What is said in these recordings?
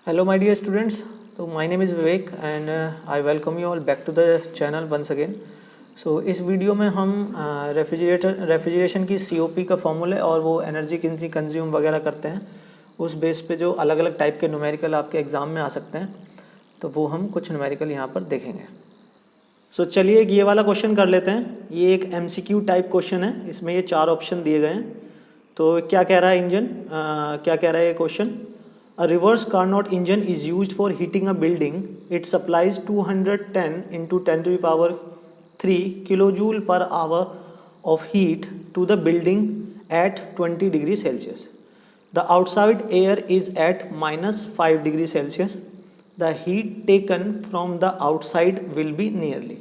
Hello my dear students, so my name is Vivek and I welcome you all back to the channel once again. So इस video में हम refrigeration की COP का formula और वो energy कितनी consume वगैरह करते हैं उस बेस पे जो अलग अलग टाइप के न्यूमेरिकल आपके एग्ज़ाम में आ सकते हैं तो वो हम कुछ न्यूमेरिकल यहाँ पर देखेंगे. सो चलिए ये वाला क्वेश्चन कर लेते हैं. ये एक MCQ टाइप क्वेश्चन है. इसमें ये 4 ऑप्शन दिए गए हैं. तो क्या कह रहा है क्या कह रहा है ये question. A reverse Carnot engine is used for heating a building. It supplies 210 into 10 to the power 3 kilojoule per hour of heat to the building at 20 degrees Celsius. The outside air is at minus 5 degrees Celsius. The heat taken from the outside will be nearly.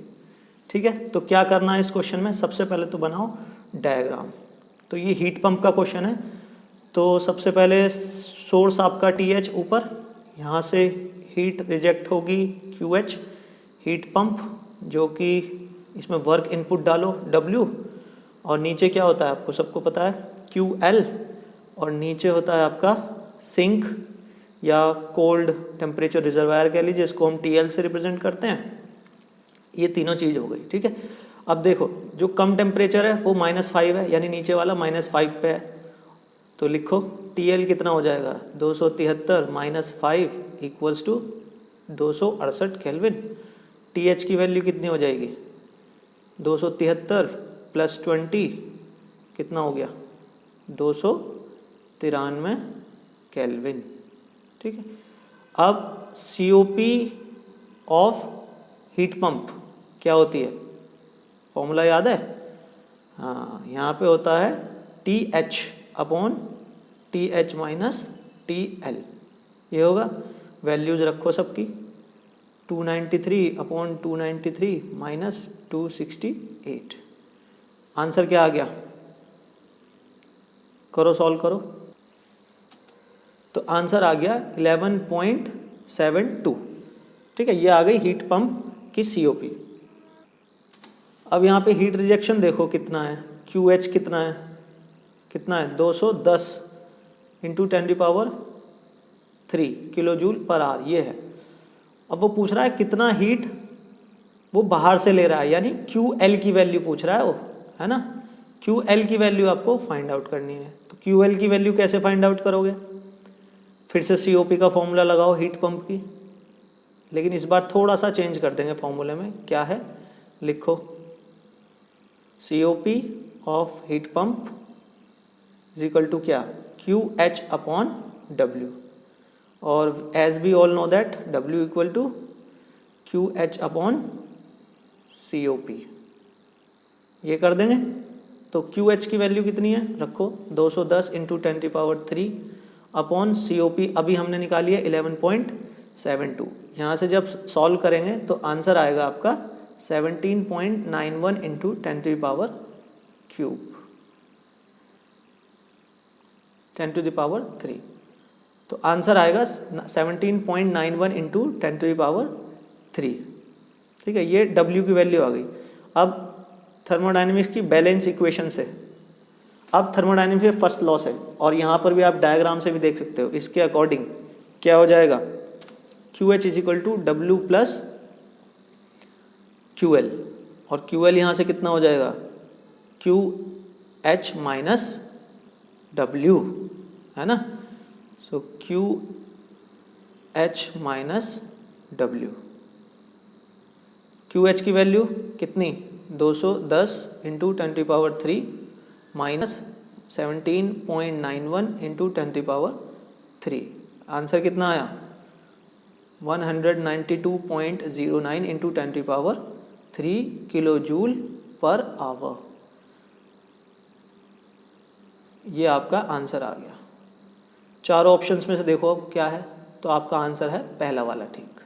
ठीक है, तो क्या करना है इस question में. सबसे पहले तो बनाओ डायग्राम. तो ये हीट पंप का क्वेश्चन है. तो सबसे पहले सोर्स आपका TH ऊपर, यहाँ से हीट रिजेक्ट होगी QH, हीट पंप जो कि इसमें वर्क इनपुट डालो W, और नीचे क्या होता है आपको सबको पता है QL, और नीचे होता है आपका सिंक या कोल्ड टेम्परेचर रिजर्वायर कह लीजिए, इसको हम TL से रिप्रेजेंट करते हैं. ये तीनों चीज़ हो गई. ठीक है, अब देखो जो कम टेम्परेचर है वो -5 है, यानी नीचे वाला -5 पे है. तो लिखो TL कितना हो जाएगा 273 minus 5 equals to 268 kelvin. TH की वैल्यू कितनी हो जाएगी 273 प्लस 20 कितना हो गया 293 केल्विन. ठीक है, अब COP ऑफ हीट पंप क्या होती है, फॉर्मूला याद है. हाँ, यहाँ पे होता है TH upon TH minus TL. ये होगा, वैल्यूज रखो सबकी. 293 अपॉन 293 माइनस 268. आंसर क्या आ गया, करो सॉल्व करो. तो आंसर आ गया 11.72. ठीक है, ये आ गई हीट पंप की COP. अब यहाँ पे हीट रिजेक्शन देखो कितना है, QH कितना है 210 इंटू 10 की power 3 kilo joule per hour, ये है. अब वो पूछ रहा है कितना हीट वो बाहर से ले रहा है, यानी QL की वैल्यू पूछ रहा है वो, है ना. QL की वैल्यू आपको फाइंड आउट करनी है. तो QL की वैल्यू कैसे फाइंड आउट करोगे, फिर से COP का फॉर्मूला लगाओ हीट पंप की, लेकिन इस बार थोड़ा सा चेंज कर देंगे फॉर्मूले में. क्या है, लिखो COP of heat pump is equal to क्या QH अपॉन W, और as we all know that W equal to QH upon COP. ये कर देंगे. तो QH की वैल्यू कितनी है रखो 210 इंटू 10 की पावर 3 अपॉन COP अभी हमने निकाली है 11.72. यहाँ से जब सॉल्व करेंगे तो आंसर आएगा आपका 17.91 इंटू 10 की power cube, 10 to the power 3. तो आंसर आएगा 17.91 इंटू 10 टू द पावर 3. ठीक है, ये W की वैल्यू आ गई. अब थर्मोडायनेमिक्स की बैलेंस इक्वेशन से, अब थर्मोडायनेमिक्स के फर्स्ट लॉ से, और यहाँ पर भी आप डायग्राम से भी देख सकते हो, इसके अकॉर्डिंग क्या हो जाएगा QH is equal to W plus QL, और QL यहाँ से कितना हो जाएगा QH माइनस W, है ना. सो QH माइनस W. QH की वैल्यू कितनी 210 इंटू 10 की पावर 3 माइनस 17.91 इंटू 10 की पावर 3. आंसर कितना आया 192.09 इंटू 10 की power 3 kilo joule per hour. ये आपका आंसर आ गया. चारों ऑप्शंस में से देखो अब क्या है, तो आपका आंसर है पहला वाला. ठीक,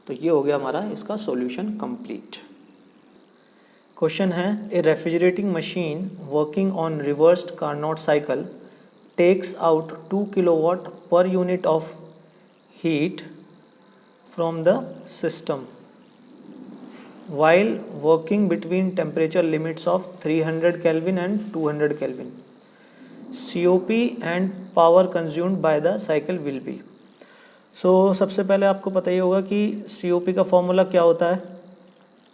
तो ये हो गया हमारा इसका सॉल्यूशन कंप्लीट. क्वेश्चन है, a refrigerating machine working on reversed Carnot cycle takes out 2 kilowatt per unit of heat from the system while working between temperature limits of 300 Kelvin and 200 Kelvin. COP and power consumed by the cycle will be. सबसे पहले आपको पता ही होगा कि COP का formula क्या होता है।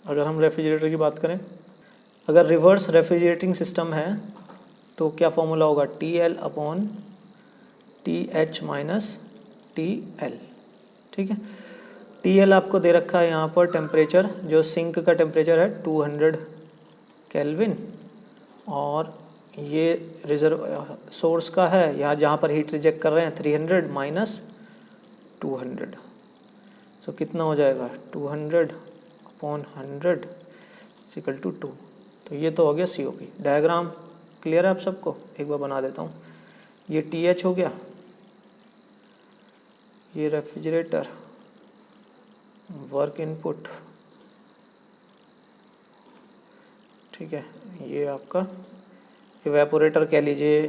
अगर हम रेफ्रिजरेटर की बात करें, अगर रिवर्स रेफ्रिजरेटिंग सिस्टम है तो क्या फॉर्मूला होगा, TL upon TH minus TL। ठीक है, TL आपको दे रखा है यहाँ पर टेम्परेचर, जो सिंक का टेम्परेचर है 200 केल्विन, और ये रिजर्व सोर्स का है यहाँ जहाँ पर हीट रिजेक्ट कर रहे हैं 300 माइनस 200। सो कितना हो जाएगा, 200 अपॉन 100 इक्वल टू 2। तो ये तो हो गया COP। डायग्राम क्लियर है आप सबको, एक बार बना देता हूँ। ये TH हो गया, ये रेफ्रिजरेटर वर्क इनपुट, ठीक है, ये आपका इवेपोरेटर कह लीजिए,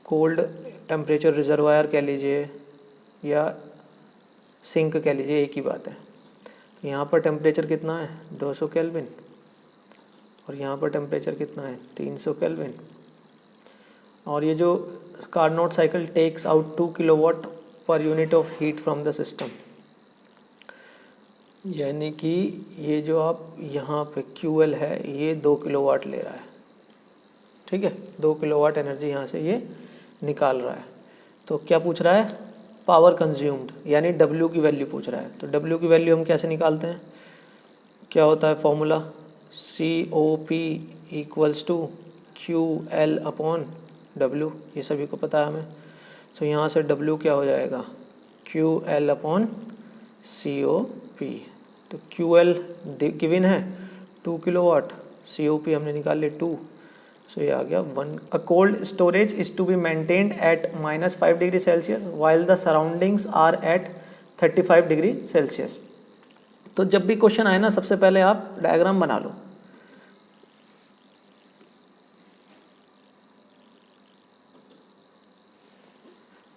कोल्ड टेम्परेचर रिजर्वायर कह लीजिए, या सिंक कह लीजिए, एक ही बात है। तो यहाँ पर टेम्परेचर कितना है 200 केल्विन, और यहाँ पर टेम्परेचर कितना है 300 केल्विन। और ये जो Carnot cycle takes out 2 kilowatt per unit of heat from the system, यानी कि ये जो आप यहाँ पे QL है ये 2 किलोवाट ले रहा है। ठीक है, 2 किलोवाट एनर्जी यहाँ से ये निकाल रहा है। तो क्या पूछ रहा है, पावर कंज्यूम्ड, यानी W की वैल्यू पूछ रहा है। तो W की वैल्यू हम कैसे निकालते हैं, क्या होता है formula, COP equals to QL upon W, ये सभी को पता है हमें। तो यहाँ से W क्या हो जाएगा, QL अपॉन COP। तो QL गिवन है 2 किलोवाट, COP हमने निकाल लिया 2, सो ये आ गया 1। A cold storage is to be maintained at -5 degree Celsius while the surroundings are at 35 degree Celsius. तो जब भी क्वेश्चन आए ना, सबसे पहले आप डायग्राम बना लो।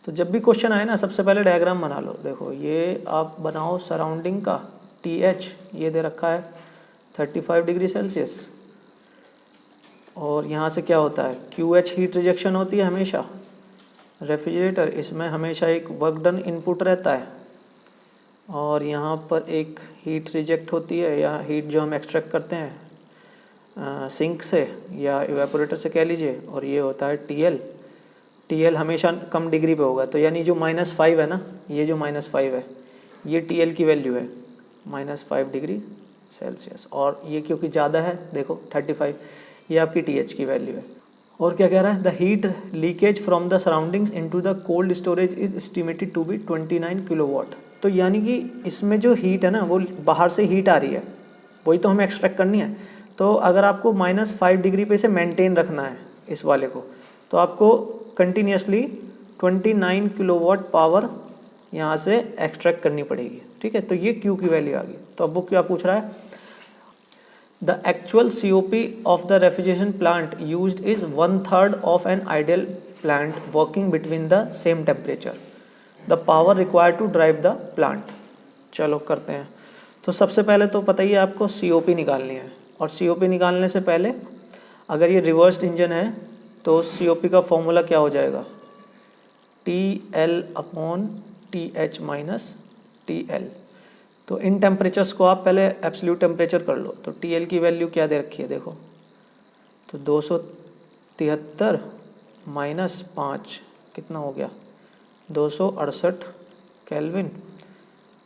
तो जब भी क्वेश्चन आए ना, सबसे पहले डायग्राम बना लो। देखो ये आप बनाओ सराउंडिंग का, TH ये दे रखा है 35 डिग्री सेल्सियस, और यहाँ से क्या होता है QH हीट रिजेक्शन होती है हमेशा। रेफ्रिजरेटर, इसमें हमेशा एक वर्क डन इनपुट रहता है, और यहाँ पर एक हीट रिजेक्ट होती है, या हीट जो हम एक्सट्रैक्ट करते हैं सिंक से या इवेपोरेटर से कह लीजिए, और ये होता है TL हमेशा कम डिग्री पे होगा। तो यानी जो -5 है ना, ये जो -5 है ये TL की वैल्यू है, -5 डिग्री सेल्सियस, और ये क्योंकि ज़्यादा है देखो 35, ये आपकी TH की वैल्यू है। और क्या कह रहा है, the heat leakage from the surroundings into the cold storage is estimated to be 29 kilowatt. तो यानी कि इसमें जो हीट है ना, वो बाहर से हीट आ रही है, वही तो हमें एक्सट्रैक्ट करनी है। तो अगर आपको -5 डिग्री पे से मेंटेन रखना है इस वाले को, तो आपको कंटिन्यूसली 29 किलोवाट पावर यहाँ से एक्सट्रैक्ट करनी पड़ेगी। ठीक है, तो ये Q की वैल्यू आ गई। तो अब वो क्या पूछ रहा है, the actual COP of the refrigeration plant used is 1/3 of an ideal plant working between the same temperature, the power required to drive the plant. चलो करते हैं। तो सबसे पहले तो पता ही है आपको COP निकालनी है, और COP निकालने से पहले अगर ये रिवर्स्ड इंजन है तो COP का फॉर्मूला क्या हो जाएगा, TL upon TH minus TL। तो इन टेम्परेचर्स को आप पहले एब्सोल्यूट टेम्परेचर कर लो। तो TL की वैल्यू क्या दे रखी है देखो, तो 273 माइनस 5 कितना हो गया 268 केल्विन,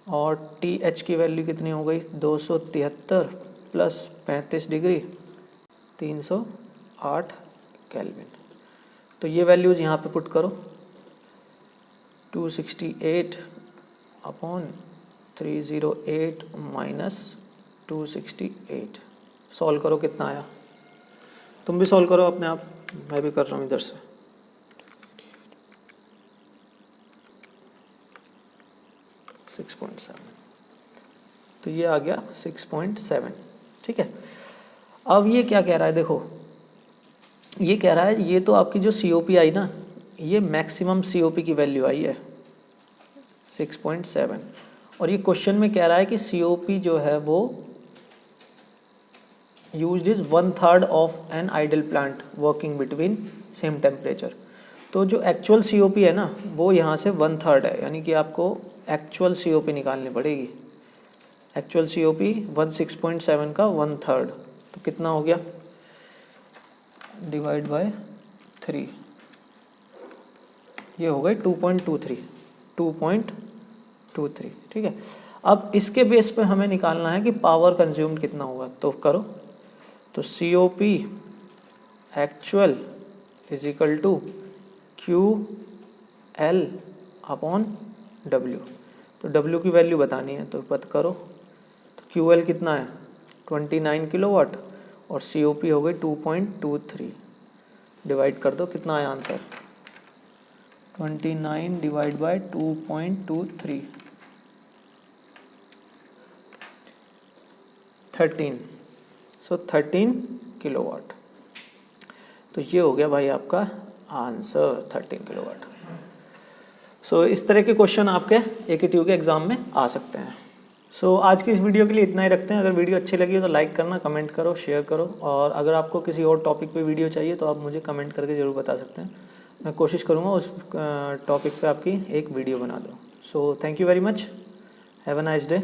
और TH की वैल्यू कितनी हो गई 273 प्लस 35 डिग्री 308 केल्विन। तो ये वैल्यूज़ यहाँ पे पुट करो, 268 अपॉन 308 माइनस 268, सॉल्व करो कितना आया। तुम भी सॉल्व करो अपने आप, मैं भी कर रहा हूँ इधर से। 6.7, तो ये आ गया 6.7। ठीक है, अब ये क्या कह रहा है देखो, ये कह रहा है ये तो आपकी जो COP आई ना, ये मैक्सिमम COP की वैल्यू आई है 6.7, और ये क्वेश्चन में कह रहा है कि COP जो है वो used is 1/3 of an ideal plant working between same temperature. तो जो एक्चुअल COP है ना वो यहाँ से 1/3 है, यानी कि आपको एक्चुअल COP निकालनी पड़ेगी। एक्चुअल COP 16.7 का 1/3, तो कितना हो गया, डिवाइड बाय 3, ये हो गई 2.23, ठीक है। अब इसके बेस पे हमें निकालना है कि पावर कंज्यूम्ड कितना होगा, तो करो। तो COP actual is equal to QL upon W। तो W की वैल्यू बतानी है, तो पता करो। तो QL कितना है 29 किलोवाट और COP हो गई 2.23, डिवाइड कर दो, कितना आया answer, 29 divide by 2.23, 13, so 13 kilowatt. तो ये हो गया भाई आपका आंसर 13 किलोवाट। सो इस तरह के क्वेश्चन आपके AKTU के एग्ज़ाम में आ सकते हैं। सो आज की इस वीडियो के लिए इतना ही रखते हैं। अगर वीडियो अच्छी लगी हो तो लाइक करना, कमेंट करो, शेयर करो, और अगर आपको किसी और टॉपिक पे वीडियो चाहिए तो आप मुझे कमेंट करके ज़रूर बता सकते हैं। मैं कोशिश करूँगा उस टॉपिक पे आपकी एक वीडियो बना दूँ। So thank you very much, have a nice day.